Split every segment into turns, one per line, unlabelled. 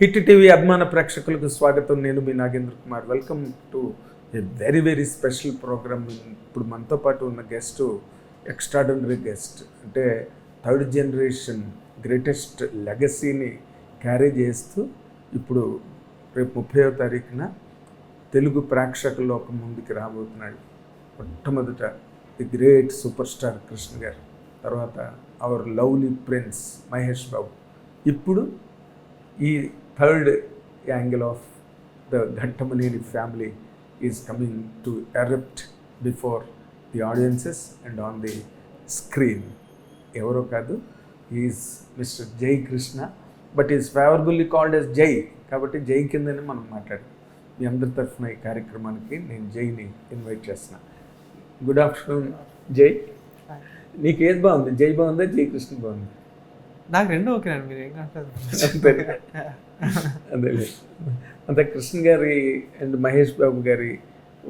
Hit TV అభిమాన ప్రేక్షకులకు స్వాగతం. నేను మీ Nagendra Kumar. Welcome to a very very special program. ఇప్పుడు మనతో పాటు ఉన్న గెస్ట్ ఎక్స్ట్రాడినరీ గెస్ట్, అంటే థర్డ్ జనరేషన్ గ్రేటెస్ట్ లెగసీని క్యారీ చేస్తూ ఇప్పుడు రేపు 30వ తారీఖున తెలుగు ప్రేక్షకుల లోకం ముందుకు రాబోతున్నాడు. మొట్టమొదట the great super star Krishna గారు, తర్వాత hour lovely prince Mahesh Babu. ఇప్పుడు ఈ third angle of the Ghattamaneni family is coming to erupt before the audiences and on the screen. ఎవరో కాదు, ఈజ్ మిస్టర్ జై Krishna, but is favourably called as జై, కాబట్టి జై కిందనే మనం మాట్లాడాం. మీ అందరి తరఫున ఈ కార్యక్రమానికి నేను జైని ఇన్వైట్ చేస్తున్నా. గుడ్ ఆఫ్టర్నూన్ జై. నీకు ఏది బాగుంది, జై బాగుందా జై కృష్ణ బాగుంది?
నాకు రెండు ఓకేనండి, మీరు ఏం కాదు.
అదే అంతే. కృష్ణ గారి అండ్ మహేష్ బాబు గారి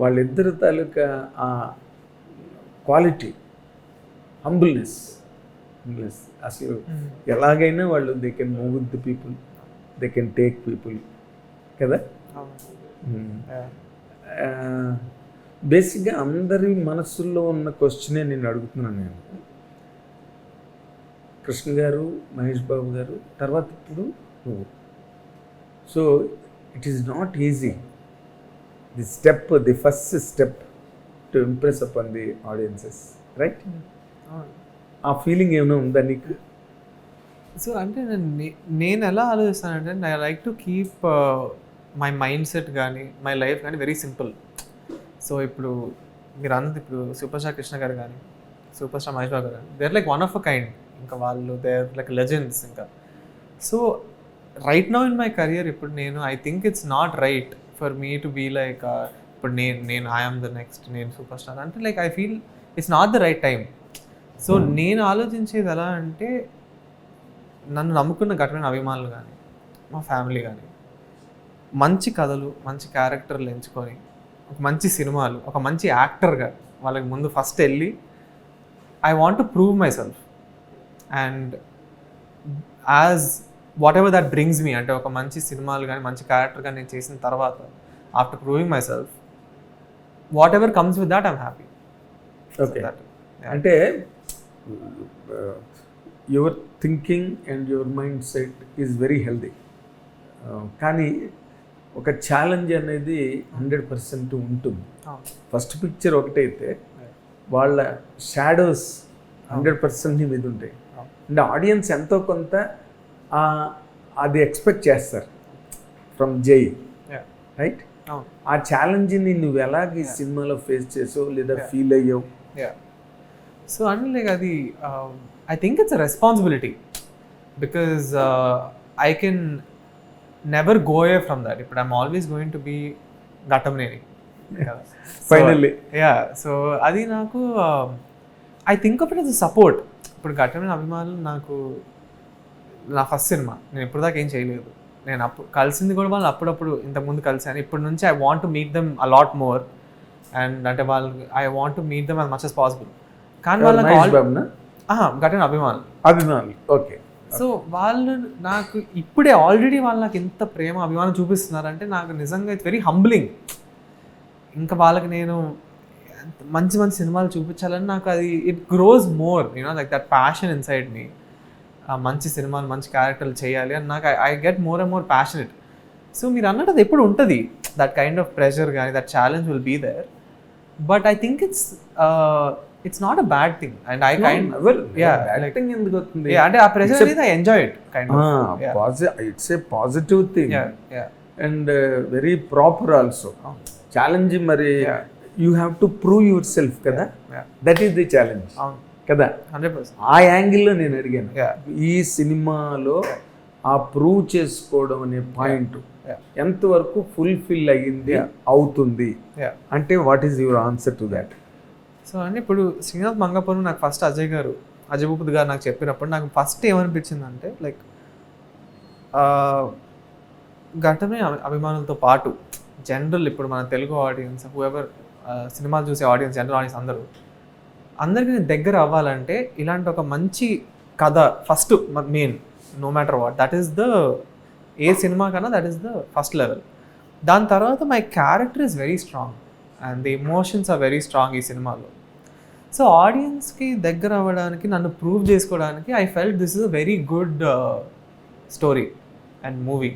వాళ్ళిద్దరు తాలూకా ఆ క్వాలిటీ, హంబుల్నెస్ అసలు ఎలాగైనా వాళ్ళు they can move with the people, they can take people కదా. బేసిక్గా అందరి మనసుల్లో ఉన్న క్వశ్చనే నేను అడుగుతున్నాను. నేను కృష్ణ గారు, మహేష్ బాబు గారు, తర్వాత ఇప్పుడు నువ్వు. So it is not easy the step, the first step to impress upon the audiences, right? ఆ ఫీలింగ్ ఏమైనా ఉందా నీకు?
సో అంటే నేను ఎలా ఆలోచిస్తానంటే, I like to keep my mindset కానీ మై లైఫ్ కానీ వెరీ సింపుల్. సో ఇప్పుడు మీరు అన్నది, ఇప్పుడు సూపర్ స్టార్ కృష్ణ గారు కానీ సూపర్ స్టార్ మహేష్ బాబు గారు కానీ, they're like one of a kind. ఇంకా వాళ్ళు దేర్ లైక్ లెజెండ్స్ ఇంకా. So right now in my career ఇప్పుడు నేను I think it's not right for me to be like ఇప్పుడు నేను ఐఎమ్ ద నెక్స్ట్, నేను సూపర్ స్టార్ అంటే, like I feel it's not the right time. So నేను ఆలోచించేది ఎలా అంటే, నన్ను నమ్ముకున్న ఘటమైన అభిమానులు కానీ మా ఫ్యామిలీ కానీ మంచి కథలు, మంచి క్యారెక్టర్లు ఎంచుకొని ఒక మంచి సినిమాలు, ఒక మంచి యాక్టర్గా వాళ్ళకి ముందు ఫస్ట్ వెళ్ళి I want to prove my self. And as what ever that brings me, అంటే ఒక మంచి సినిమాలు కానీ మంచి క్యారెక్టర్ కానీ నేను చేసిన తర్వాత, after proving myself, whatever comes with that I'm happy.
Okay, అంటే your thinking and your mindset is very healthy. కానీ ఒక ఛాలెంజ్ అనేది 100% ఉంటుంది. ఫస్ట్ పిక్చర్ ఒకటైతే వాళ్ళ షాడోస్ 100% నీ మీద ఉంటాయి. అంటే ఆడియన్స్ ఎంతో కొంత అది ఎక్స్పెక్ట్ చేస్తారు ఫ్రమ్ జై, రైట్? ఆ ఛాలెంజ్ని నువ్వు ఎలాగ ఈ సినిమాలో ఫేస్ చేసావు లేదా ఫీల్ అయ్యావు?
సో అంటే లైక్ అది I think it's a responsibility, because I can never go away from that. ఇప్పుడు I'm always going to be Ghattamaneni
finally.
So అది నాకు I think of it as a support. ఇప్పుడు ఘట్టమనేని అభిమానులు నాకు నా ఫస్ట్ సినిమా, నేను ఇప్పుడు దాకా ఏం చేయలేదు. నేను అప్పుడు కలిసింది కూడా వాళ్ళు అప్పుడప్పుడు ఇంతకుముందు కలిసాను. ఇప్పటి నుంచి I want to meet them a lot more. And అంటే వాళ్ళు I want to meet them as much as possible. కానీ వాళ్ళకి ఘట్టమనేని అభిమానులు ఓకే. సో వాళ్ళు నాకు ఇప్పుడే ఆల్రెడీ వాళ్ళు నాకు ఎంత ప్రేమ అభిమానం చూపిస్తున్నారంటే నాకు నిజంగా ఇట్స్ వెరీ హంబ్లింగ్. ఇంకా వాళ్ళకి నేను మంచి మంచి సినిమాలు చూపించాలని నాకు అది it grows more, you know like that passion inside me. మంచి సినిమాలు, మంచి క్యారెక్టర్లు చేయాలి అని నాకు I get more and more passionate. So మీరు అన్నట్టు అది ఎప్పుడు ఉంటుంది, దట్ కైండ్ ఆఫ్ ప్రెషర్ కానీ that challenge will be there. But I think it's not a bad thing. And I kind
ఎందుకు అవుతుంది
అంటే ఆ ప్రెషర్ అనేది I enjoy it kind of.
It's a positive thing and very proper also. Challenge మరి you have to prove your self కదా, that is the challenge కదా.
100%.
ఆ యాంగిల్లో నేను అడిగాను, ఈ సినిమాలో ఆ ప్రూవ్ చేసుకోవడం అనే పాయింట్ ఎంతవరకు ఫుల్ఫిల్ అయ్యింది, అవుతుంది అంటే what is your answer to that?
So అంటే ఇప్పుడు శ్రీనాథ్ మంగాపురం నాకు ఫస్ట్ అజయ్ భూపతి గారు నాకు చెప్పినప్పుడు నాకు ఫస్ట్ ఏమనిపించింది అంటే, లైక్ ఘట్టమనేని అభిమానులతో పాటు జనరల్ ఇప్పుడు మన తెలుగు ఆడియన్స్, హూఎవర్ సినిమాలు చూసే ఆడియన్స్, జనరల్ ఆడియన్స్ అందరికీ దగ్గర అవ్వాలంటే ఇలాంటి ఒక మంచి కథ first main, no matter what, that is the a సినిమా కన్నా that is the first level. దాని తర్వాత my character is very strong and the emotions are very strong ఈ సినిమాలో. సో ఆడియన్స్కి దగ్గర అవ్వడానికి, నన్ను ప్రూవ్ చేసుకోవడానికి I felt this is a very good story and movie.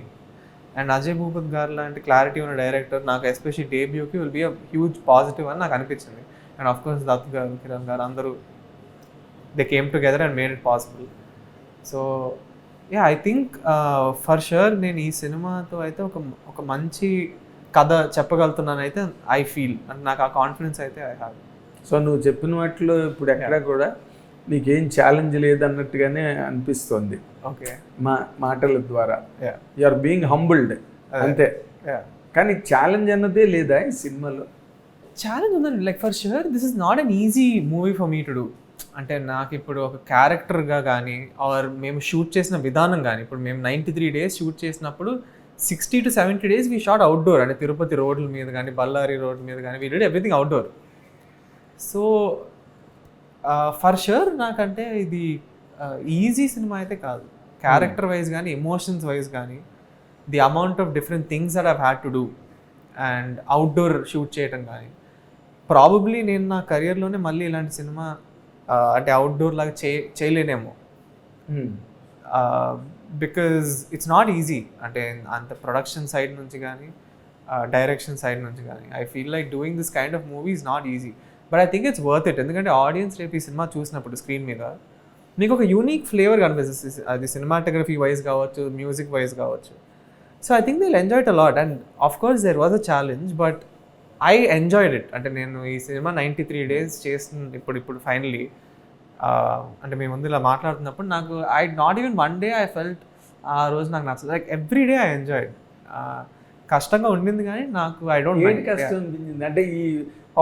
And Ajay Bhupathi garu లాంటి క్లారిటీ ఉన్న డైరెక్టర్ నాకు ఎస్పెషల్లీ డేబ్యూకి will be a huge positive అని నాకు అనిపించింది. అండ్ ఆఫ్ కోర్స్ దత్ గారు, కిరణ్ గారు అందరూ they came together and made it possible. So yeah, I think for sure నేను ఈ సినిమాతో అయితే ఒక మంచి కథ చెప్పగలుగుతున్నాను అయితే ఐ ఫీల్, అంటే నాకు ఆ కాన్ఫిడెన్స్ అయితే ఐ హ్యావ్.
సో నువ్వు చెప్పిన వాటిలో ఇప్పుడు ఎక్కడ కూడా నీకేం ఛాలెంజ్ లేదన్నట్టుగానే అనిపిస్తుంది
ఓకే
మాటల ద్వారా. యు ఆర్ బీయింగ్ హంబుల్డ్ అంతే. కానీ ఛాలెంజ్ అన్నదే లేదా ఈ సినిమాలో?
ఛాలెంజ్ ఉందండి, like for sure this is not an easy movie for me to do. అంటే నాకు ఇప్పుడు ఒక క్యారెక్టర్గా కానీ ఆర్ మేము షూట్ చేసిన విధానం కానీ, ఇప్పుడు మేము 93 days షూట్ చేసినప్పుడు 60 to 70 days we shot outdoor. అంటే తిరుపతి రోడ్ల మీద కానీ, బళ్ళారి రోడ్ మీద కానీ, we did everything outdoor. So for sure నాకంటే ఇది ఈజీ సినిమా అయితే కాదు. క్యారెక్టర్ వైజ్ కానీ, ఎమోషన్స్ వైజ్ కానీ, the amount of different things that I've had to do and outdoor shoot చేయటం కానీ, ప్రాబబ్లీ నేను నా కెరియర్లోనే మళ్ళీ ఇలాంటి సినిమా అంటే అవుట్డోర్ లాగా చేయలేనేమో. Because it's not easy. అంటే అంత ప్రొడక్షన్ సైడ్ నుంచి కానీ, డైరెక్షన్ సైడ్ నుంచి కానీ, I feel like doing this kind of movie is not easy. But I think it's worth it. ఎందుకంటే ఆడియన్స్ రేపు ఈ సినిమా చూసినప్పుడు స్క్రీన్ మీద మీకు ఒక యూనిక్ ఫ్లేవర్ కనిపిస్తుంది, అది సినిమాటోగ్రఫీ వైజ్ కావచ్చు, మ్యూజిక్ వైజ్ కావచ్చు. So I think they will enjoy it a lot. And of course there was a challenge, but I enjoyed it. అంటే నేను ఈ సినిమా 93 days చేస్తున్న ఇప్పుడు ఫైనలీ అంటే మేము ముందు ఇలా మాట్లాడుతున్నప్పుడు నాకు not even one day I felt ఆ రోజు నాకు నచ్చదు. Like every day I enjoyed. కష్టంగా ఉండింది కానీ నాకు ఐ డోంట్ మైండ్.
కష్టం అనిపించింది అంటే ఈ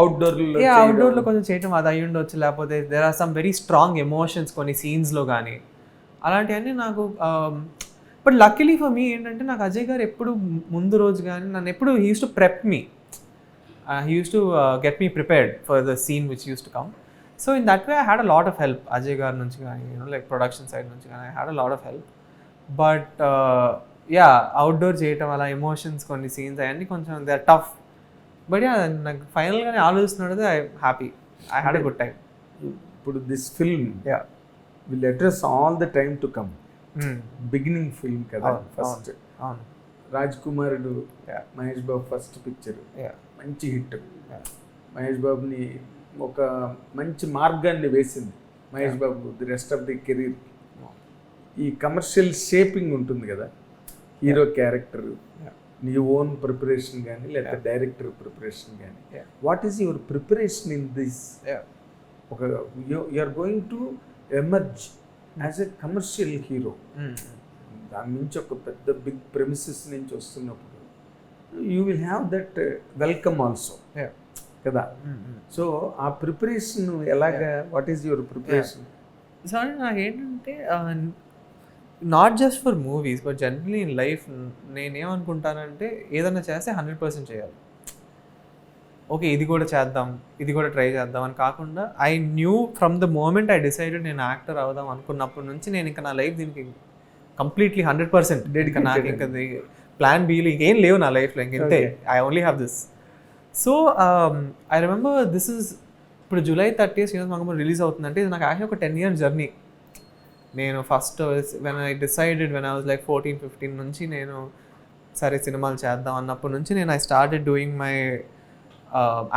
అవుట్డోర్లో
కొంచెం చేయటం అది అయ్యి ఉండొచ్చు, లేకపోతే there are some very strong emotions కొన్ని సీన్స్లో కానీ, అలాంటివన్నీ నాకు. బట్ లక్కీలీ ఫర్ మీ ఏంటంటే నాకు అజయ్ గారు ఎప్పుడు ముందు రోజు కానీ నన్ను ఎప్పుడు he used to prep me, he used to get me prepared for the scene which used to come. So in that way I had a lot of help Ajay గారి నుంచి కానీ, లైక్ ప్రొడక్షన్ సైడ్ నుంచి కానీ I had a lot of help. But yeah, outdoor చేయటం అలా emotions కొన్ని scenes అవన్నీ కొంచెం they are tough. But yeah, నాకు ఫైనల్గానే ఆలోచిస్తున్నది I happy, I had a good time.
ఇప్పుడు this film will address all the time to come. Beginning film కదా ఫస్ట్. రాజ్ కుమారుడు మహేష్ బాబు ఫస్ట్ పిక్చర్ మంచి హిట్. మహేష్ బాబుని ఒక మంచి మార్గాన్ని వేసింది Mahesh Babu the rest of the career. ఈ కమర్షియల్ షేపింగ్ ఉంటుంది కదా, హీరో క్యారెక్టర్, నీ ఓన్ ప్రిపరేషన్ కానీ లేకపోతే డైరెక్టర్ ప్రిపరేషన్ కానీ, what is your preparation in this? ఒక you are going to emerge as a commercial hero. దాని నుంచి ఒక పెద్ద బిగ్ ప్రెమిసెస్ నుంచి వస్తున్నప్పుడు you will have that welcome also కదా. సో ఆ ప్రిపరేషన్ ఎలాగా, what is your preparation?
So నాకేంటంటే not just for movies but generally in life నేనేమనుకుంటానంటే ఏదైనా చేస్తే 100% చేయాలి. ఓకే ఇది కూడా చేద్దాం, ఇది కూడా ట్రై చేద్దాం అని కాకుండా I knew from the moment I decided నేను యాక్టర్ అవుదాం అనుకున్నప్పటి నుంచి నేను ఇంకా నా లైఫ్ దీనికి కంప్లీట్లీ 100% డెడికేట్. నాకు ఇంకా ప్లాన్ బీలు ఇంకేం లేవు నా లైఫ్లో, ఇంకంతే. I only have this. So I remember this is ఇప్పుడు July 30th Srinivas Mangamma release అవుతుందంటే ఇది నాకు యాక్చువల్లీ ఒక 10-year జర్నీ. నేను first when I decided when I was like 14-15 నుంచి నేను సరే సినిమాలు చేద్దాం అన్నప్పటి నుంచి నేను I started doing my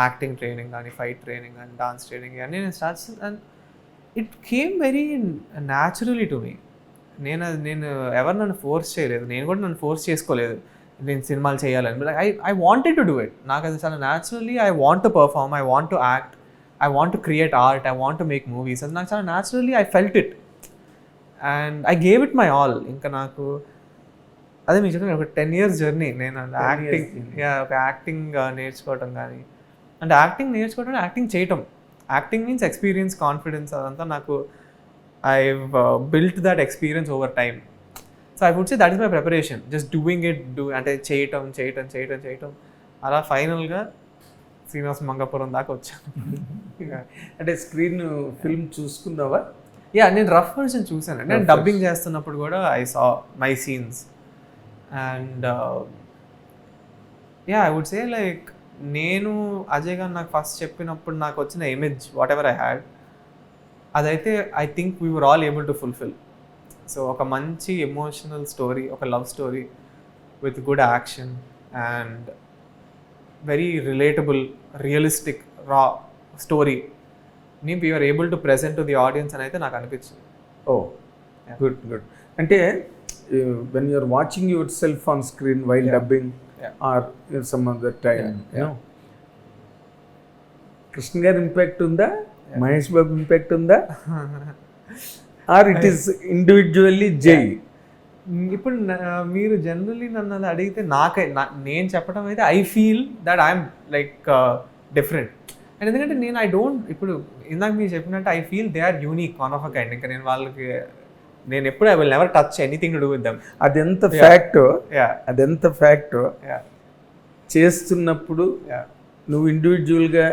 acting training కానీ, ఫైట్ ట్రైనింగ్ కానీ, డాన్స్ ట్రైనింగ్ కానీ నేను start. And it came very naturally to me. నేను ఎవరు నన్ను ఫోర్స్ చేయలేదు, నేను కూడా నన్ను ఫోర్స్ చేసుకోలేదు నేను సినిమాలు చేయాలని. But I wanted to do it. నాకు అది చాలా naturally I want to perform, I want to act, I want to create art, I want to make movies. అది నాకు చాలా naturally I felt it and I gave it my all. ఇంకా నాకు అదే మీకు చెప్పిన ఒక 10 years జర్నీ. నేను యాక్టింగ్ ఒక యాక్టింగ్ నేర్చుకోవటం కానీ, అంటే యాక్టింగ్ నేర్చుకోవటం, యాక్టింగ్ చేయటం. యాక్టింగ్ మీన్స్ ఎక్స్పీరియన్స్, కాన్ఫిడెన్స్, అదంతా నాకు I built that experience over time. So I would say that is my preparation, just doing it అంటే చేయటం అలా ఫైనల్గా శ్రీనివాస్ మంగాపురం దాకా వచ్చాను.
అంటే స్క్రీన్ ఫిల్మ్ చూసుకున్నావా?
యా, నేను రఫ్ వర్షన్ చూసాను. నేను డబ్బింగ్ చేస్తున్నప్పుడు కూడా I saw my scenes and I would say like నేను అజయ్ గారు నాకు ఫస్ట్ చెప్పినప్పుడు నాకు వచ్చిన image whatever I had అదైతే I think we were all able to fulfil. So ఒక మంచి ఎమోషనల్ స్టోరీ, ఒక love story with good action and very relatable realistic raw స్టోరీని we're able to present to the audience అని అయితే నాకు అనిపించింది.
Good good. అంటే when you're watching yourself on screen while dubbing or some other time Krishna గారి impact ఉందా, Mahesh Babu impact ఉందా, or it is individually Jai?
ఇప్పుడు మీరు జనరల్లీ నన్ను అలా అడిగితే నేను చెప్పడం అయితే I feel that I'm like different. And ఎందుకంటే ఇప్పుడు ఇందాక మీరు చెప్పినట్టు I feel they are unique, one of a kind. ఇంకా నేను ఎప్పుడు I will never touch anything to do with them.
అదెంత ఫ్యాక్ట్ చేస్తున్నప్పుడు నువ్వు ఇండివిజువల్గా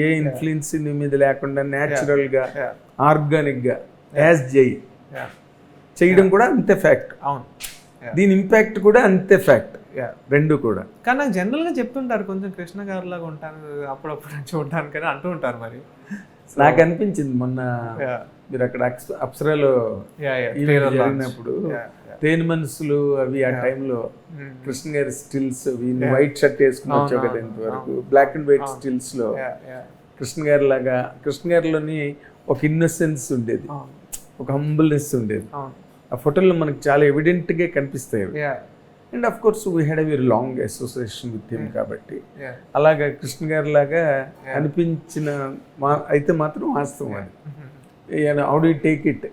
ఏ ఇన్ఫ్లుయెన్స్ నీ మీద లేకుండా న్యాచురల్గా ఆర్గానిక్గా యాజ్ జై చేయడం కూడా అంతే ఫ్యాక్ట్.
అవును,
దీని ఇంపాక్ట్ కూడా అంతే ఫ్యాక్ట్, రెండు కూడా.
కానీ నాకు జనరల్గా చెప్తుంటారు కొంచెం కృష్ణ గారి లాగా ఉంటాను అప్పుడప్పుడు చూడటానికి అని అంటూ ఉంటారు. మరి
నాకు అనిపించింది మొన్న మీరు అక్కడ అప్సరాలో జరిగినప్పుడు తేనె మనసులు అవి ఆ టైంలో కృష్ణ గారి స్టిల్స్ అవి వైట్ షర్ట్ వేసుకుని వచ్చావు కదా ఇంతవరకు, బ్లాక్ అండ్ వైట్ స్టిల్స్ లో కృష్ణ గారి లాగా, కృష్ణ గారిలోని ఒక ఇన్నోసెన్స్ ఉండేది, ఒక హంబుల్నెస్ ఉండేది. ఆ ఫోటోలో మనకు చాలా ఎవిడెంట్గా కనిపిస్తాయి. And of course we had a very long association with him కాబట్టి అలాగా కృష్ణ గారి లాగా అనిపించిన అయితే మాత్రం వాస్తవం అది. How do you take it?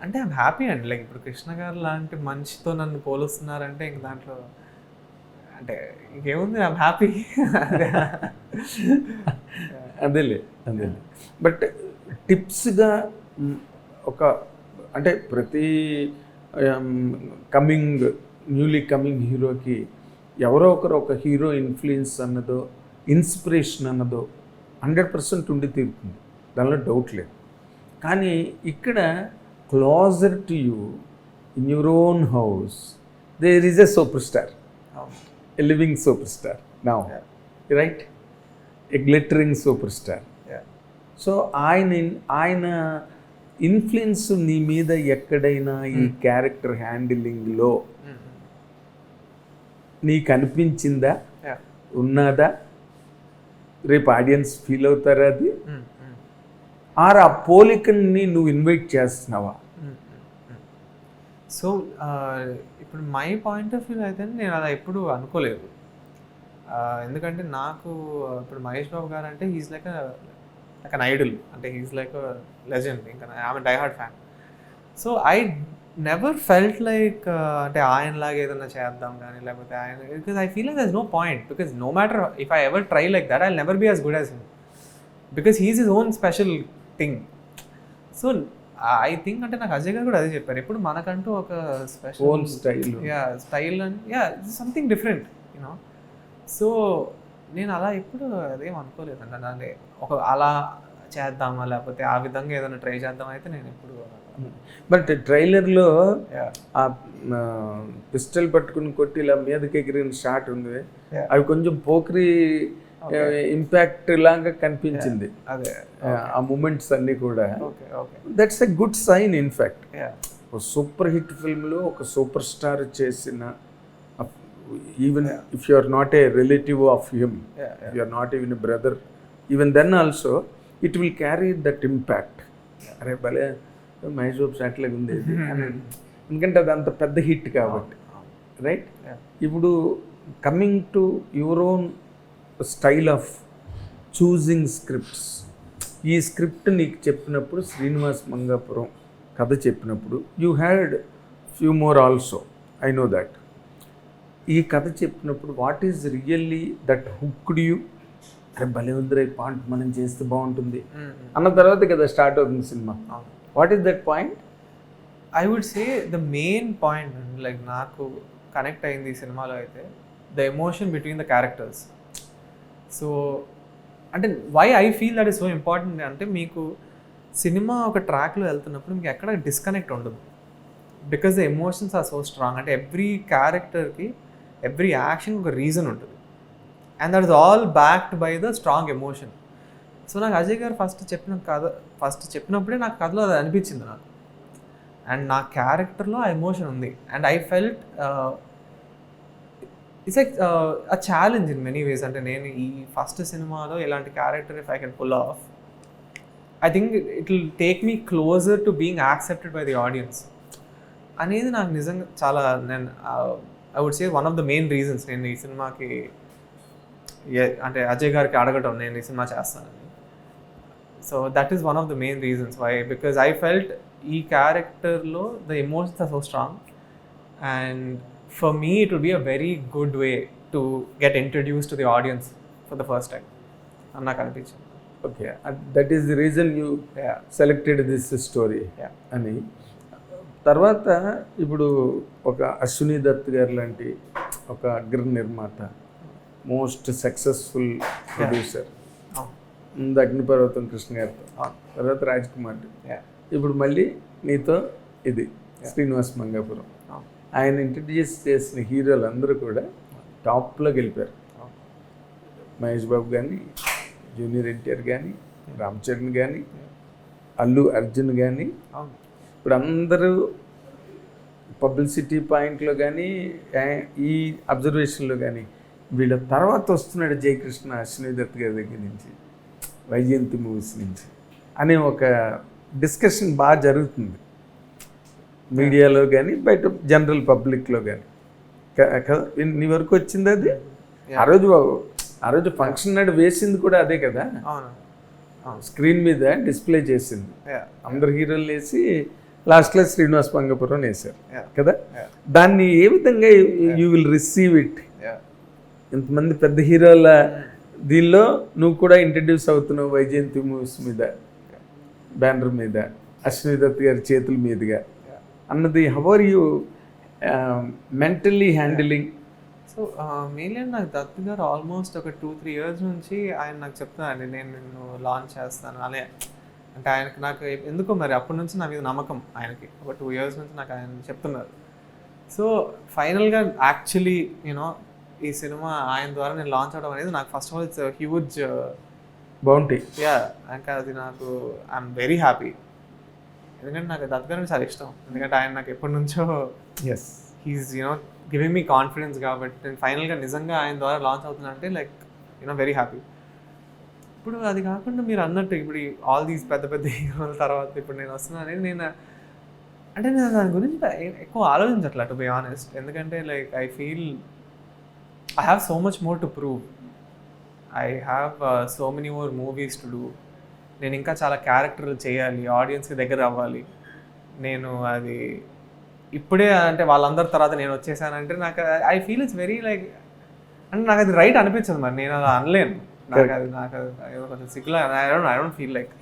అంటే ఐమ్ హ్యాపీ అండి. లైక్ ఇప్పుడు కృష్ణ గారు లాంటి మనిషితో నన్ను పోలుస్తున్నారంటే ఇంక దాంట్లో అంటే ఇంకేముంది, ఐమ్ హ్యాపీ.
అదేలే. బట్ టిప్స్గా ఒక అంటే ప్రతి న్యూలీ కమింగ్ హీరోకి ఎవరో ఒకరు ఒక హీరో ఇన్ఫ్లుయెన్స్ అన్నదో ఇన్స్పిరేషన్ అన్నదో 100% ఉండి తీరుతుంది, దానిలో డౌట్ లేదు. కానీ ఇక్కడ closer to you in your own house there is a super star, a living super star now, right? A glittering super star. So ఆయన ఇన్ఫ్లుయెన్స్ నీ మీద ఎక్కడైనా ఈ క్యారెక్టర్ హ్యాండిలింగ్లో నీకు అనిపించిందా, ఉన్నదా? రేపు ఆడియన్స్ ఫీల్ అవుతారా అది? ఆర్ ఆ పోలికని నువ్వు ఇన్వైట్ చేస్తున్నావా?
సో ఇప్పుడు మై పాయింట్ ఆఫ్ వ్యూ అయితే నేను అలా ఎప్పుడు అనుకోలేదు. ఎందుకంటే నాకు ఇప్పుడు మహేష్ బాబు గారు అంటే హీస్ లైక్ అన్ ఐడల్, అంటే హీస్ లైక్ లెజెండ్. ఇంకా I'm die hard fan. So I never felt like అంటే ఆయనలాగా ఏదైనా చేద్దాం కానీ లేకపోతే ఆయన, because I feel like there is no point, because no matter if I ever try like that I will never be as good as him, because he's his own special thing. So I think అంటే నాకు అజయ్ గారు కూడా అదే చెప్పారు, ఎప్పుడు మనకంటూ ఒక special
own
style and something different you know. So నేను అలా ఎప్పుడు అదేం అనుకోలేదు అంటే అలా చేద్దామా లేకపోతే ఆ విధంగా ఏదైనా ట్రై చేద్దాం అయితే నేను ఎప్పుడు.
బట్ ట్రైలర్లో ఆ పిస్టల్ పట్టుకుని కొట్టి ఇలా మీదకి ఎగిరిన షాట్ ఉంది, అవి కొంచెం పోక్రీ ఇంపాక్ట్ లాగా కనిపించింది.
అదే
ఆ మూమెంట్స్ అన్నీ కూడా that's a good sign. In fact ఒక సూపర్ హిట్ ఫిల్మ్లో ఒక సూపర్ స్టార్ చేసిన, even if you are not a relative of him, you are not even a brother, even then also it will carry that impact. అరే భలే మహేష్ బాబు షాట్లాగా ఉంది ఎందుకంటే అది అంత పెద్ద హిట్ కాబట్టి, రైట్? ఇప్పుడు coming to your own style of choosing scripts, ఈ స్క్రిప్ట్ నీకు చెప్పినప్పుడు శ్రీనివాస్ మంగాపురం కథ చెప్పినప్పుడు you had few more also, I know that. ఈ కథ చెప్పినప్పుడు what is really that hooked you? అరే భలే ఉందిరే పాయింట్, మనం చేస్తే బాగుంటుంది అన్న తర్వాత కదా స్టార్ట్ అవుతుంది సినిమా. What is that point?
I would say the main point like నాకు కనెక్ట్ అయింది ఈ సినిమాలో అయితే the emotion between the characters. So అంటే why I feel that is so important అంటే మీకు సినిమా ఒక ట్రాక్లో వెళ్తున్నప్పుడు మీకు ఎక్కడ డిస్కనెక్ట్ ఉండదు. Because the emotions are so strong. అంటే ఎవ్రీ క్యారెక్టర్కి ఎవ్రీ యాక్షన్ ఒక రీజన్ ఉంటుంది, and that is all backed by the strong emotion. So నాకు అజయ్ గారు ఫస్ట్ చెప్పినప్పుడే నాకు కథలో అది అనిపించింది నాకు, అండ్ నా క్యారెక్టర్లో ఆ ఎమోషన్ ఉంది. And I felt it's like a challenge in many ways. అంటే నేను ఈ ఫస్ట్ సినిమాలో ఇలాంటి character if I can pull off, I think it will take me closer to being accepted by the audience అనేది నాకు నిజంగా చాలా, నేను I would say one of the main reasons నేను ఈ సినిమాకి అంటే అజయ్ గారికి అడగటం నేను ఈ సినిమా చేస్తానని. So that is one of the main reasons why, because I felt ఈ క్యారెక్టర్లో the emotions are so strong, and for me it would be a very good way to get introduce to the audience for the first time అని నాకు అనిపించింది.
Okay, that is the reason you selected this story అని. తర్వాత ఇప్పుడు ఒక అశ్విని దత్ గారు లాంటి ఒక అగ్ర నిర్మాత, మోస్ట్ సక్సెస్ఫుల్ ప్రొడ్యూసర్, ముందు అగ్నిపర్వతం కృష్ణ గారితో, తర్వాత రాజ్ కుమార్, ఇప్పుడు మళ్ళీ నీతో ఇది శ్రీనివాస్ మంగాపురం. ఆయన ఇంట్రడ్యూస్ చేసిన హీరోలు అందరూ కూడా టాప్లో గెలిపారు. మహేష్ బాబు కానీ, జూనియర్ ఎన్టీఆర్ కానీ, రామ్ చరణ్ కానీ, అల్లు అర్జున్ కానీ, ఇప్పుడు అందరూ పబ్లిసిటీ పాయింట్లో కానీ ఈ అబ్జర్వేషన్లో కానీ వీళ్ళ తర్వాత వస్తున్నాడు జయకృష్ణ, అశ్విని దత్ గారి దగ్గర నుంచి, వైజయంతి మూవీస్ నుంచి అనే ఒక డిస్కషన్ బాగా జరుగుతుంది మీడియాలో కానీ బయట జనరల్ పబ్లిక్లో కానీ. నీ వరకు వచ్చింది అది? ఆ రోజు ఫంక్షన్ నాడు వేసింది కూడా అదే కదా, స్క్రీన్ మీద డిస్ప్లే చేసింది, అందరు హీరోలు వేసి లాస్ట్లో శ్రీనివాస్ మంగాపురం వేశారు కదా. దాన్ని ఏ విధంగా యూ విల్ రిసీవ్ ఇట్? ఇంతమంది పెద్ద హీరోల దీనిలో నువ్వు కూడా ఇంట్రడ్యూస్ అవుతున్నావు వైజయంతి మూవీస్ మీద, బ్యానర్ మీద, అశ్విని దత్ గారి చేతుల మీదుగా అన్నది. How are you mentally handling?
So mainly నాకు దత్ గారు ఆల్మోస్ట్ ఒక 2-3 years నుంచి ఆయన నాకు చెప్తానండి, నేను నిన్ను లాంచ్ చేస్తాను అనే. అంటే ఆయనకు నాకు ఎందుకో మరి అప్పటి నుంచి నా మీద నమ్మకం ఆయనకి, ఒక 2 years నుంచి నాకు ఆయన చెప్తున్నారు. సో ఫైనల్గా యాక్చువల్లీ యూనో ఈ సినిమా ఆయన ద్వారా నేను లాంచ్ అవడం అనేది నాకు first of all it's huge
bounty.
ఇంకా అది నాకు ఐఎమ్ వెరీ హ్యాపీ, ఎందుకంటే నాకు దత్ గారు చాలా ఇష్టం. ఎందుకంటే ఆయన నాకు ఎప్పటి నుంచో he's you know giving me confidence, కాబట్టి నేను ఫైనల్గా నిజంగా ఆయన ద్వారా లాంచ్ అవుతున్నా అంటే లైక్ యూనో వెరీ హ్యాపీ. ఇప్పుడు అది కాకుండా మీరు అన్నట్టు ఇప్పుడు ఆల్ దీస్ పెద్ద పెద్ద హీరోల తర్వాత ఇప్పుడు నేను వస్తున్నాను అనేది నేను దాని గురించి ఎక్కువ ఆలోచించట్లా టు బి ఆనెస్ట్. ఎందుకంటే like I feel I have so much more to prove. I have so many more movies to do. నేను ఇంకా చాలా క్యారెక్టర్లు చేయాలి, ఆడియన్స్కి దగ్గర అవ్వాలి. నేను అది ఇప్పుడే అంటే వాళ్ళందరి తర్వాత నేను వచ్చేసానంటే నాకు I feel it's very like, అంటే నాకు అది రైట్ అనిపించదు. మరి నేను అలా అనలేను, నాకు కొంచెం సిగ్గులా, I don't feel like.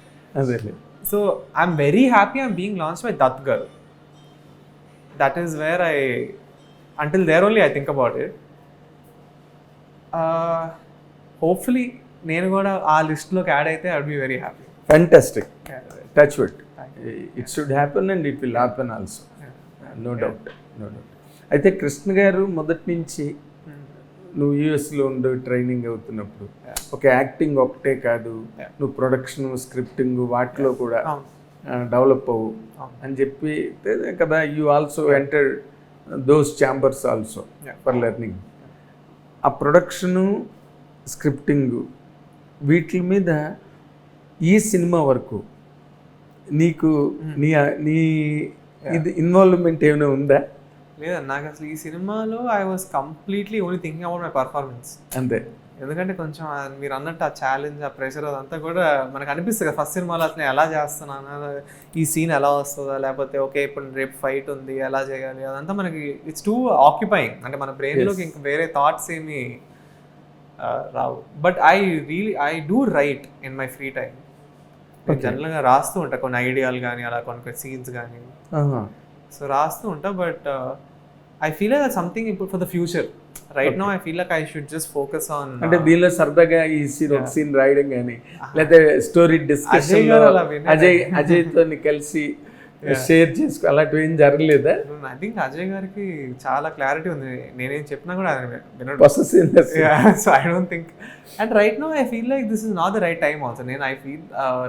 So I'm very happy I'm being launched by Dutt garu. That is where I until there only I think about it. Hopefully నేను కూడా ఆ లిస్ట్లోకి యాడ్ అయితే I would be very happy.
Fantastic, touch wood. It should happen and it will happen also, no doubt. అయితే కృష్ణ గారు మొదటి నుంచి నువ్వు యూఎస్లో ఉండి ట్రైనింగ్ అవుతున్నప్పుడు ఒక యాక్టింగ్ ఒకటే కాదు, నువ్వు ప్రొడక్షన్, స్క్రిప్టింగ్ వాటిలో కూడా డెవలప్ అవ్వు అని చెప్పి కదా. You also enter those chambers also for learning. ఆ ప్రొడక్షను, స్క్రిప్టింగు వీటి మీద ఈ సినిమా వరకు నీకు నీ ఇది ఇన్వాల్వ్మెంట్ ఏమైనా ఉందా?
లేదా నాకు అసలు ఈ సినిమాలో I was completely only thinking about my performance
అంతే.
ఎందుకంటే కొంచెం మీరు అన్నట్టు ఆ ఛాలెంజ్, ఆ ప్రెషర్ అదంతా కూడా మనకు అనిపిస్తుంది కదా ఫస్ట్ సినిమాలో. అసలు ఎలా చేస్తున్నాను, ఈ సీన్ ఎలా వస్తుందా, లేకపోతే ఓకే ఇప్పుడు రేపు ఫైట్ ఉంది ఎలా చేయాలి, అదంతా మనకి ఇట్స్ టూ ఆక్యుపైయింగ్. అంటే మన బ్రెయిన్లోకి ఇంకా వేరే థాట్స్ ఏమి రావు. But I do write in my free time. జనరల్గా రాస్తూ ఉంటా కొన్ని ఐడియాలు కానీ అలా కొన్ని సీన్స్ కానీ, సో రాస్తూ ఉంటా. But I feel like something ఇప్పుడు for the future. Right now I feel like I should just focus on,
అంటే దీనిలో సరదాగా ఈ సీన్ రాయడం కానీ, లేకపోతే స్టోరీ డిస్కషన్ అజయ్తో కలిసి షేర్ చేసుకో, అలాంటివి ఏం జరగలేదా?
ఐ థింక్ అజయ్ గారికి చాలా క్లారిటీ ఉంది, నేనేం చెప్పినా కూడా ఆయన వినడు.
Possessiveness.
So I don't think, and right now I feel like this is not the right time also. నేను ఐ ఫీల్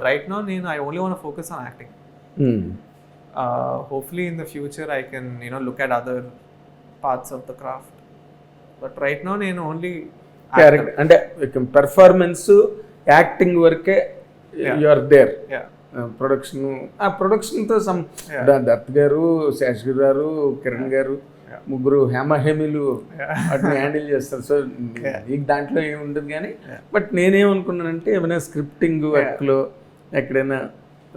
రైట్ నో నేను I only want focus on acting. Hopefully in the future I can look at other parts of the craft, but right now నేను only
character అంటే performance acting వరకే you are there. Production, ఆ ప్రొడక్షన్తో దత్ గారు, శాశ్వర్ గారు, కిరణ్ గారు, ముగ్గురు హేమహేమిలు వాటిని హ్యాండిల్ చేస్తారు. సో నీకు దాంట్లో ఏమి ఉండదు కానీ, బట్ నేనేమనుకున్నానంటే ఏమైనా స్క్రిప్టింగ్ వర్క్లో ఎక్కడైనా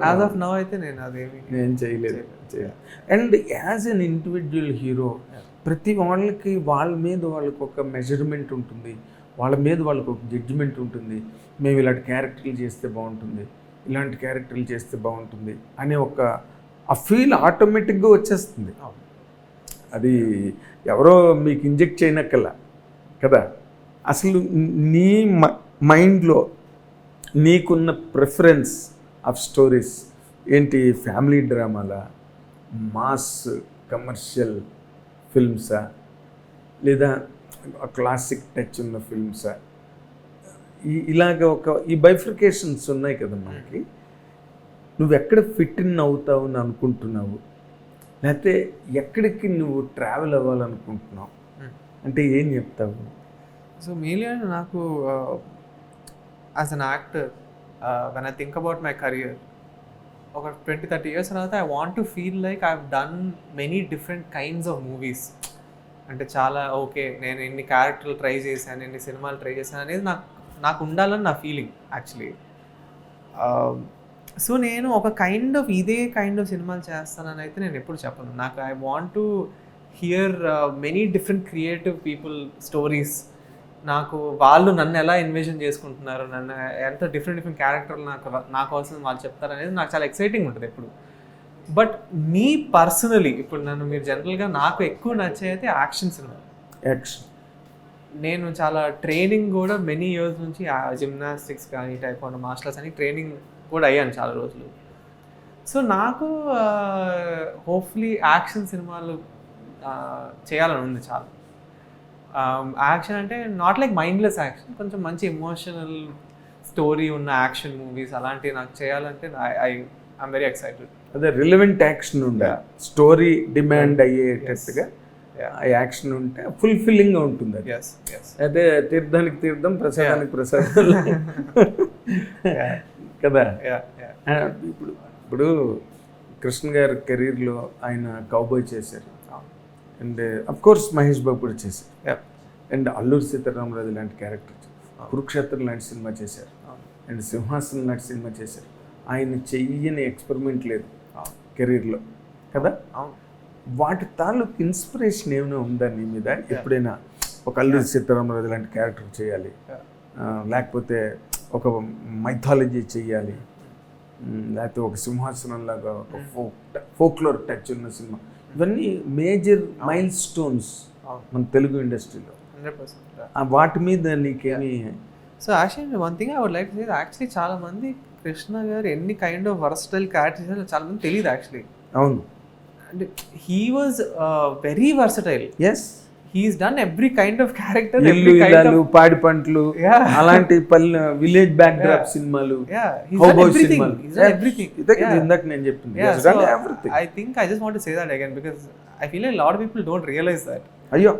యాజ్ ఆఫ్ నౌ అయితే నేను అదేమి
నేను చేయలేదు. And as an individual hero ప్రతి వాళ్ళకి వాళ్ళ మీద వాళ్ళకి ఒక మెజర్మెంట్ ఉంటుంది, వాళ్ళ మీద వాళ్ళకి ఒక జడ్జిమెంట్ ఉంటుంది. మేము ఇలాంటి క్యారెక్టర్లు చేస్తే బాగుంటుంది, ఇలాంటి క్యారెక్టర్లు చేస్తే బాగుంటుంది అనే ఒక ఆ ఫీల్ ఆటోమేటిక్గా వచ్చేస్తుంది. అది ఎవరో మీకు ఇంజెక్ట్ చేయనక్కల్లా కదా. అసలు నీ మైండ్లో నీకున్న ప్రిఫరెన్స్ ఆఫ్ స్టోరీస్ ఏంటి? ఫ్యామిలీ డ్రామాలా, మాస్ కమర్షియల్ ఫిల్మ్సా, లేదా క్లాసిక్ టచ్ ఉన్న ఫిల్మ్సా? ఇలాగ ఈ బైఫర్కేషన్స్ ఉన్నాయి కదా మనకి. నువ్వు ఎక్కడ ఫిట్ ఇన్ అవుతావు అని అనుకుంటున్నావు, లేకపోతే ఎక్కడికి నువ్వు ట్రావెల్ అవ్వాలనుకుంటున్నావు అంటే ఏం చెప్తావు?
సో మెయిన్లీ నాకు as an actor when I think about my career, ఒక 20-30 years తర్వాత I want to feel like I have done many different kinds of movies. అంటే చాలా ఓకే, నేను ఎన్ని క్యారెక్టర్లు ట్రై చేశాను, ఎన్ని సినిమాలు ట్రై చేశాను అనేది నాకు ఉండాలని నా ఫీలింగ్ యాక్చువల్లీ. సో నేను ఒక ఇదే కైండ్ ఆఫ్ సినిమాలు చేస్తానని అయితే నేను ఎప్పుడు చెప్పను. నాకు I want to hear many different creative people stories. నాకు వాళ్ళు నన్ను ఎలా ఇన్విజన్ చేసుకుంటున్నారు, నన్ను ఎంత డిఫరెంట్ క్యారెక్టర్లు నా కోసం వాళ్ళు చెప్తారనేది నాకు చాలా ఎక్సైటింగ్ ఉంటుంది ఎప్పుడు. బట్ మీ పర్సనలీ ఇప్పుడు మీరు జనరల్గా నాకు ఎక్కువ నచ్చే అయితే యాక్షన్ సినిమా. నేను చాలా ట్రైనింగ్ కూడా మెనీ ఇయర్స్ నుంచి జిమ్నాస్టిక్స్ కానీ టైక్వాండో మార్షల్ ఆర్ట్స్ అని ట్రైనింగ్ కూడా అయ్యాను చాలా రోజులు. సో నాకు హోప్ఫుల్లీ యాక్షన్ సినిమాలు చేయాలని ఉంది చాలా. యాక్షన్ అంటే నాట్ లైక్ మైండ్లెస్ యాక్షన్, కొంచెం మంచి ఎమోషనల్ స్టోరీ ఉన్న యాక్షన్ మూవీస్ అలాంటివి నాకు చేయాలంటే ఐఎమ్ వెరీ ఎక్సైటెడ్.
అదే రిలవెంట్ యాక్షన్ ఉండే, స్టోరీ డిమాండ్ అయ్యేటట్టుగా ఆ యాక్షన్ ఉంటే ఫుల్ఫిల్లింగ్గా ఉంటుంది. అది అయితే తీర్థానికి తీర్థం, ప్రసాదానికి ప్రసాదం కదా. ఇప్పుడు కృష్ణ గారి కెరీర్లో ఆయన కౌబాయ్ చేశారు, and of course Mahesh Babu కూడా చేశారు, అండ్ అల్లూరి సీతారామరాజు లాంటి క్యారెక్టర్, కురుక్షేత్రం లాంటి సినిమా చేశారు, అండ్ సింహాసనం లాంటి సినిమా చేశారు. ఆయన చెయ్యని ఎక్స్పెరిమెంట్ లేదు కెరీర్లో కదా. వాటి తాలూకు ఇన్స్పిరేషన్ ఏమైనా ఉందా నీ మీద? ఎప్పుడైనా ఒక అల్లూరి సీతారామరాజు లాంటి క్యారెక్టర్ చేయాలి, లేకపోతే ఒక మైథాలజీ చెయ్యాలి, లేకపోతే ఒక సింహాసనం లాగా ఒక ఫోక్లోర్ టచ్ ఉన్న సినిమా, ఇవన్నీ మేజర్ మైల్ స్టోన్స్ మన తెలుగు ఇండస్ట్రీలో. 100%. వాటి మీద నీకేమి?
So actually one thing I would like to say, actually చాలా మంది కృష్ణ గారు ఎన్ని కైండ్ ఆఫ్ వర్సటైల్ క్యారెక్టర్స్ చేశారో చాలా మంది తెలియదు యాక్చువల్లీ.
అవును,
అంటే he was very versatile.
Yes,
he's done every kind of character.
ఇల్లు ఇల్లాలు, పాడి పంటలు, అలాంటి పల్లె విలేజ్ బ్యాక్ డ్రాప్ సినిమాలు, ఇందాక నేను చెప్పింది.
I think I just want to say that again because I feel like a lot of people don't realize that.
అయ్యో,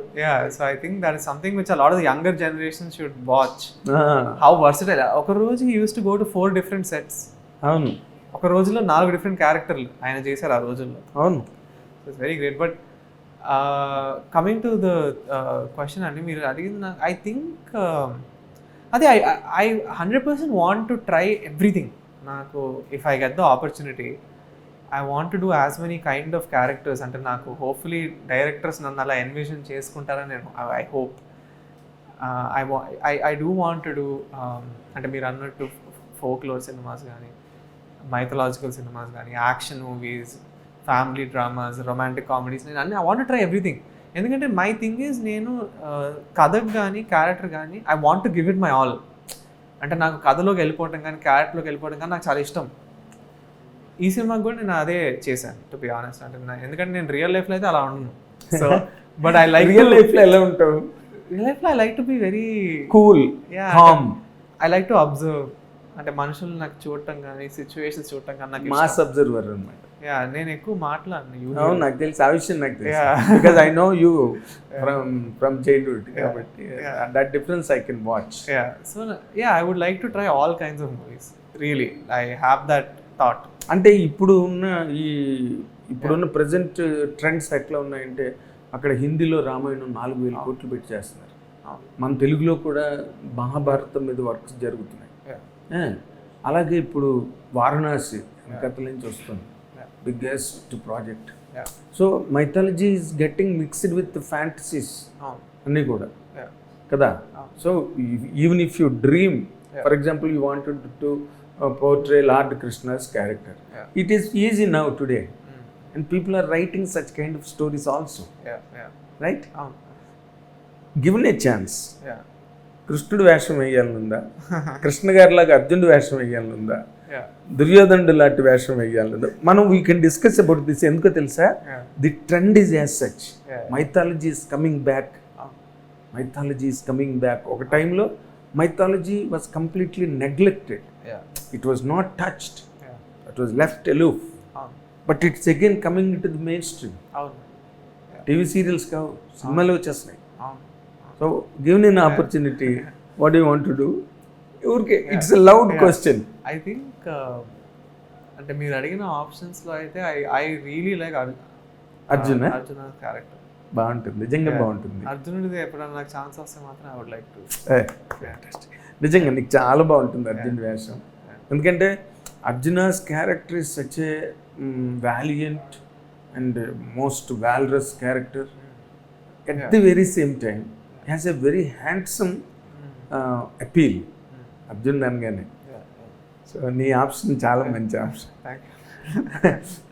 so I think that is something which a lot of the younger generation should watch. How versatile. ఒక రోజు he used to go to 4 different sets.
అవును,
ఒక రోజులో 4 different క్యారెక్టర్లు ఆయన చేశారు ఆ రోజుల్లో.
అవును,
it's very great. But coming to the question అండి మీరు అడిగింది, ఐ థింక్ అదే I 100% want to try everything. నాకు if I get the opportunity I want to do as many kind of characters. అంటే నాకు హోప్ఫుల్లీ డైరెక్టర్స్ నన్ను అలా envision చేసుకుంటారని నేను I hope. I do want to do అంటే మీరు అన్నట్టు ఫోక్లోర్ సినిమాస్ కానీ, మైథలాజికల్ సినిమాస్ కానీ, action movies, family dramas, romantic comedies, నేను అన్నీ I want to try everything. ఎందుకంటే మై థింగ్ ఈజ్ నేను కథకు కానీ క్యారెక్టర్ కానీ I want to give it my all. అంటే నాకు కథలోకి వెళ్ళిపోవటం కానీ క్యారెక్టర్లోకి వెళ్ళిపోవడం కానీ నాకు చాలా ఇష్టం. ఈ సినిమాకి కూడా నేను అదే చేశాను టు బి ఆనెస్ట్. అంటే ఎందుకంటే నేను రియల్ లైఫ్లో అయితే అలా ఉండను. So but I like
real లైఫ్లో ఎలా ఉంటావు?
రియల్ లైఫ్లో I like to be very
cool, calm.
I like to observe. అంటే మనుషులు నాకు చూడటం కానీ సిచ్యువేషన్స్ చూడటం కానీ నాకు
మాస్ అబ్జర్వర్ అనమాట.
యా నేను ఎక్కువ మాట్లాడను.
అవును, నాకు తెలుసు ఆ విషయం, నాకు తెలుసు. Because I know you from childhood, కాబట్టి that difference I can watch.
Yeah so yeah I would like to try all kinds of movies. Really I have that thought.
అంటే ఇప్పుడున్న ప్రజెంట్ ట్రెండ్స్ ఎట్లా ఉన్నాయంటే, అక్కడ హిందీలో రామాయణం 4,000 కోట్లు పెట్టి చేస్తున్నారు. మన తెలుగులో కూడా మహాభారతం మీద వర్క్స్ జరుగుతున్నాయి. అలాగే ఇప్పుడు వారణాసి కథల నుంచి వస్తుంది, biggest project. So mythology is getting mixed with fantasies అన్నీ కూడా కదా. So even if you dream, for example you wanted to portray Lord Krishna's character. It is easy now today, and people are writing such kind of stories also. Right? Given a chance, కృష్ణుడు వేషం వేయాలనుందా, కృష్ణ గారిలాగా అర్జునుడు వేషం వేయాలనుందా, దుర్యోధనుడు లాంటి వేషం వేయాలనుందా, మనం we can discuss about this. ఎందుకో తెలుసా, the trend is as such. Mythology is coming back. Mythology is coming back. ఒక టైంలో mythology was completely neglected. It was not touched. It was left aloof. But it's again coming into the mainstream. TV serials kavu, cinemalu vachesnayi. So given an opportunity, what do you want to do? Okay, it's a loud question.
I think అంటే మీరు అడిగిన ఆప్షన్స్లో అయితే I really like
Arjun
character.
బాగుంటుంది, నిజంగా బాగుంటుంది.
అర్జునుడిది ఎప్పుడైనా నాకు ఛాన్స్ వస్తే మాత్రం ఐ వుడ్ లైక్ టు.
నిజంగా నీకు చాలా బాగుంటుంది అర్జున్ వేషం. ఎందుకంటే Arjuna's character is such a valiant and most walrus character. At the very same time has a very handsome appeal Arjun అనగానే. సో నీ ఆప్షన్ చాలా మంచి ఆప్షన్.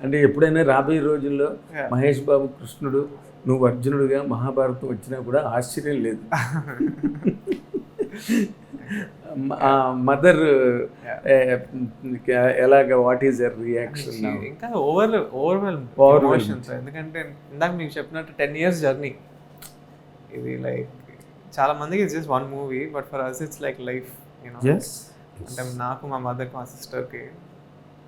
అంటే ఎప్పుడైనా రాబోయే రోజుల్లో మహేష్ బాబు కృష్ణుడు, నువ్వు అర్జునుడుగా మహాభారతం వచ్చినా కూడా ఆశ్చర్యం లేదు. మదర్ ఎలాగ, వాట్ ఈస్ యర్ రియాక్షన్?
ఇంకా ఓవర్వెల్మ్. ఎందుకంటే ఇందాక మీకు చెప్పినట్టు 10 years జర్నీ ఇది. లైక్ చాలా మందికి it's just one movie, but for us it's like life, you know. అంటే నాకు, మా మదర్కి, మా సిస్టర్కి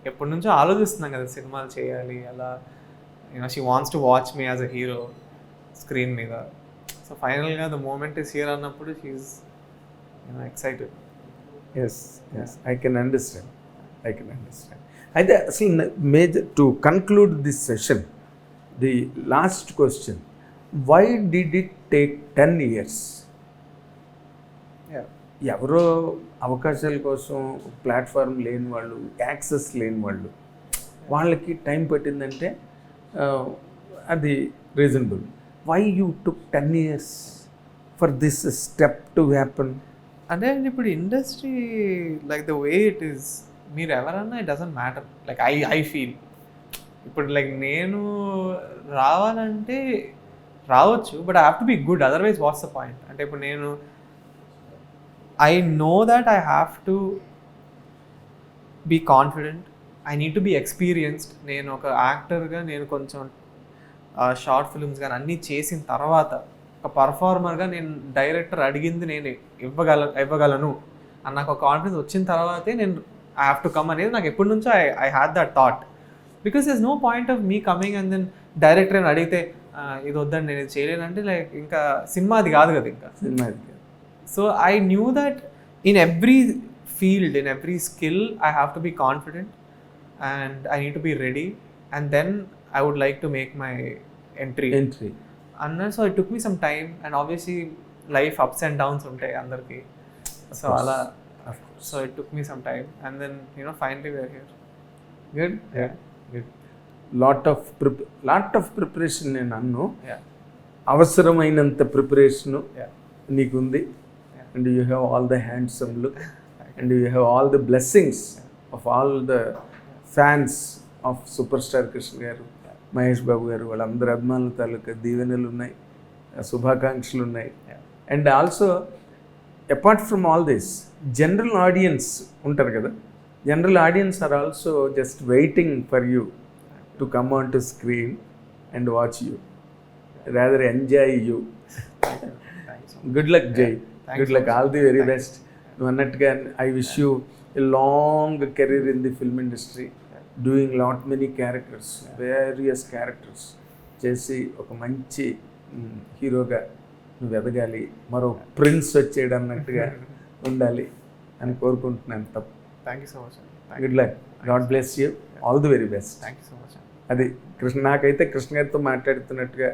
ఎప్పటి నుంచో ఆలోచిస్తున్నాం కదా సినిమాలు చేయాలి అలా. You know she wants to watch me as a hero screen మీద. సో ఫైనల్గా ద మూమెంట్ ఈస్ హియర్ అన్నప్పుడు she is excited.
Yes, I can understand. అయితే అసలు major to conclude this session, the last question, why did it take 10 years? ఎవరో అవకాశాల కోసం platform లేని వాళ్ళు, యాక్సెస్ లేని వాళ్ళు, వాళ్ళకి టైం పట్టిందంటే అది reasonable. Why you took 10 years for this step to happen?
అంటే ఇప్పుడు industry like the way it is, మీరు ఎవరన్నా it doesn't matter. Like I feel ఇప్పుడు లైక్ నేను రావాలంటే రావచ్చు, but I have to be good, otherwise what's the point? అంటే ఇప్పుడు నేను I know that I have to be confident, I need to be experienced. నేను ఒక యాక్టర్గా నేను కొంచెం షార్ట్ ఫిల్మ్స్ కానీ అన్నీ చేసిన తర్వాత ఒక పర్ఫార్మర్గా నేను డైరెక్టర్ అడిగింది నేను ఇవ్వగలను అని నాకు ఒక కాన్ఫిడెన్స్ వచ్చిన తర్వాతే నేను ఐ హ్యావ్ టు కమ్ అనేది నాకు ఎప్పటి నుంచో I had that thought. Because there is no point of me coming and then director అని అడిగితే ఇది వద్దండి నేను ఇది చేయలేనంటే లైక్ ఇంకా సినిమా అది కాదు కదా, ఇంకా
సినిమా.
So I knew that in every field, in every skill I have to be confident and I need to be ready and then I would like to make my entry. And so it took me some time, and obviously life ups and downs ఉంటాయి అందరికి. So అలా, so it took me some time and then finally we are here.
Good. Lot of preparation నేను అన్ను. అవసరమైనంత preparation నీకుంది. And you have all the handsome look and you have all the blessings of all the fans of superstar Krishna garu, Mahesh Babu గారు, వాళ్ళందరి అభిమానుల తాలూకా దీవెనలు ఉన్నాయి, శుభాకాంక్షలు ఉన్నాయి. And also apart from all this, general audience ఉంటారు కదా, general audience are also just waiting for you to come on to screen and watch you, rather enjoy you. Good luck Jai, good luck, all the very best. నువ్వు అన్నట్టుగా I wish you a long career in the film industry, doing lot many characters, various characters చేసి ఒక మంచి హీరోగా నువ్వు ఎదగాలి, మరో prince వచ్చేయడం అన్నట్టుగా ఉండాలి అని కోరుకుంటున్నాను. తప్ప
thank you so much.
Good luck, God bless you, all the very best.
Thank you so much.
అది నాకైతే కృష్ణ గారితో మాట్లాడుతున్నట్టుగా,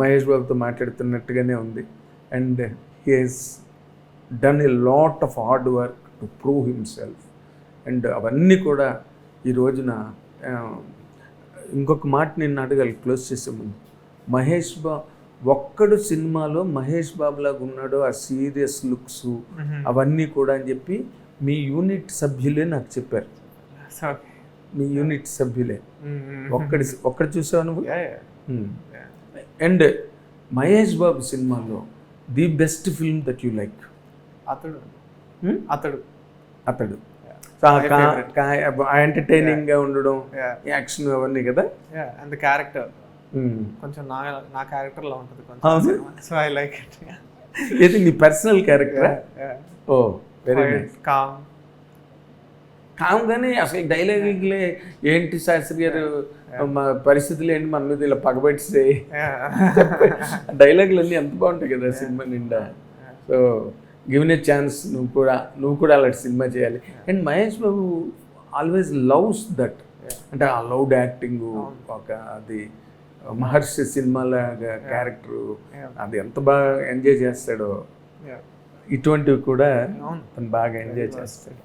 మహేష్ బాబుతో మాట్లాడుతున్నట్టుగానే ఉంది. And he has done a lot of hard work to prove himself. And అవన్నీ కూడా ఈ రోజున ఇంకొక మాట నేను అడగాలి క్లోజ్ చేసే ముందు. మహేష్ బాబు ఒక్కడు సినిమాలో మహేష్ బాబులాగా ఉన్నాడు, ఆ సీరియస్ లుక్స్ అవన్నీ కూడా అని చెప్పి మీ యూనిట్ సభ్యులే నాకు చెప్పారు. మీ యూనిట్ సభ్యులే ఒక్కడు చూసావు నువ్వు. అండ్ మహేష్ బాబు సినిమాలో the best film that you like?
అతడు. అతడు
అతడు ఎంటర్టైనింగ్గా ఉండడం, యాక్షన్ అవన్నీ కదా.
అండ్ క్యారెక్టర్ కొంచెం నా క్యారెక్టర్లో ఉంటుంది కొంచెం. So I like it.
ఏది నీ పర్సనల్ క్యారెక్టరా? ఓ వెరీ నైస్. కామ్గానే అసలు డైలాగులే ఏంటి శాస్త్రి గారు, పరిస్థితులు ఏంటి మన మీద ఇలా పగబెట్టే డైలాగులు అన్నీ ఎంత బాగుంటాయి కదా సినిమా నిండా. సో గివెన్ ఏ ఛాన్స్, నువ్వు కూడా అలాంటి సినిమా చేయాలి. And Mahesh Babu always loves that, అంటే ఆ లౌడ్ యాక్టింగ్, ఒక అది మహర్షి సినిమాలాగా క్యారెక్టరు, అది ఎంత బాగా ఎంజాయ్ చేస్తాడో ఇటువంటివి కూడా తను బాగా ఎంజాయ్ చేస్తాడు.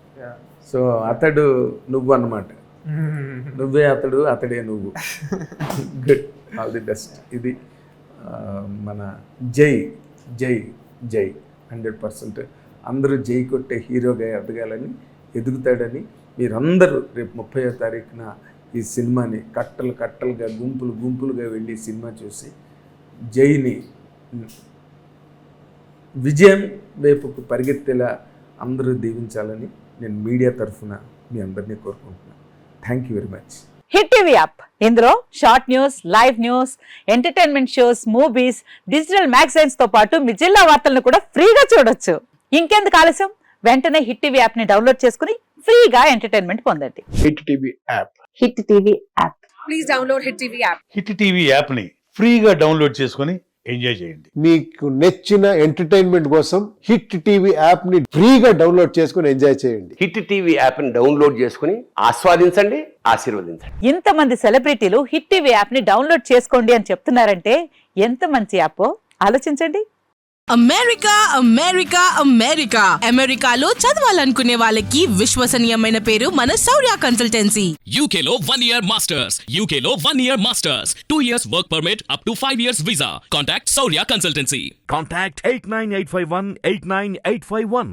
సో అతడు నువ్వు అన్నమాట, నువ్వే అతడు, అతడే నువ్వు. Good, all the best. ఇది మన జై జై జై 100% అందరూ జై కొట్టే హీరోగా ఎదగాలని, ఎదుగుతాడని మీరందరూ రేపు 30వ తారీఖున ఈ సినిమాని కట్టలు కట్టలుగా, గుంపులు గుంపులుగా వెళ్ళి సినిమా చూసి జైని విజయం వైపుకు పరిగెత్తేలా అందరూ దీవించాలని నేను మీడియా తరఫున మీ అందరినీ కోరుకుంటున్నాను. Thank you very much.
Hit TV app, ఇందులో short news, live news, entertainment shows, movies, digital magazines తో పాటు మీ జిల్లా వార్తలను కూడా ఫ్రీగా చూడొచ్చు. ఇంకెందుకు ఆలస్యం, వెంటనే హిట్ టీవీ యాప్ ని డౌన్లోడ్ చేసుకుని ఫ్రీగా ఎంటర్టైన్మెంట్ పొందండి.
Hit TV app.
Hit TV app.
Please download hit TV app.
Hit TV app ని ఫ్రీగా డౌన్లోడ్ చేసుకొని ఎంజాయ్ చేయండి.
మీకు నచ్చిన ఎంటర్టైన్మెంట్ కోసం హిట్ టీవీ యాప్ ని ఫ్రీగా డౌన్లోడ్ చేసుకొని ఎంజాయ్ చేయండి.
హిట్ టీవీ యాప్ ని డౌన్లోడ్ చేసుకుని ఆస్వాదించండి, ఆశీర్వదించండి.
ఇంతమంది సెలబ్రిటీలు హిట్ టీవీ యాప్ ని డౌన్లోడ్ చేసుకోండి అని చెప్తున్నారంటే ఎంత మంచి యాప్ ఆలోచించండి.
అమెరికా అమెరికా అమెరికా అమెరికాలో చదవాలనుకునే వాళ్ళకి విశ్వసనీయమైన పేరు మన శౌర్య కన్సల్టెన్సీ.
UK లో 1 year masters, UK లో 1 year masters, 2 years work permit up to 5 years visa. Contact Saurya Consultancy.
Contact 89851 89851.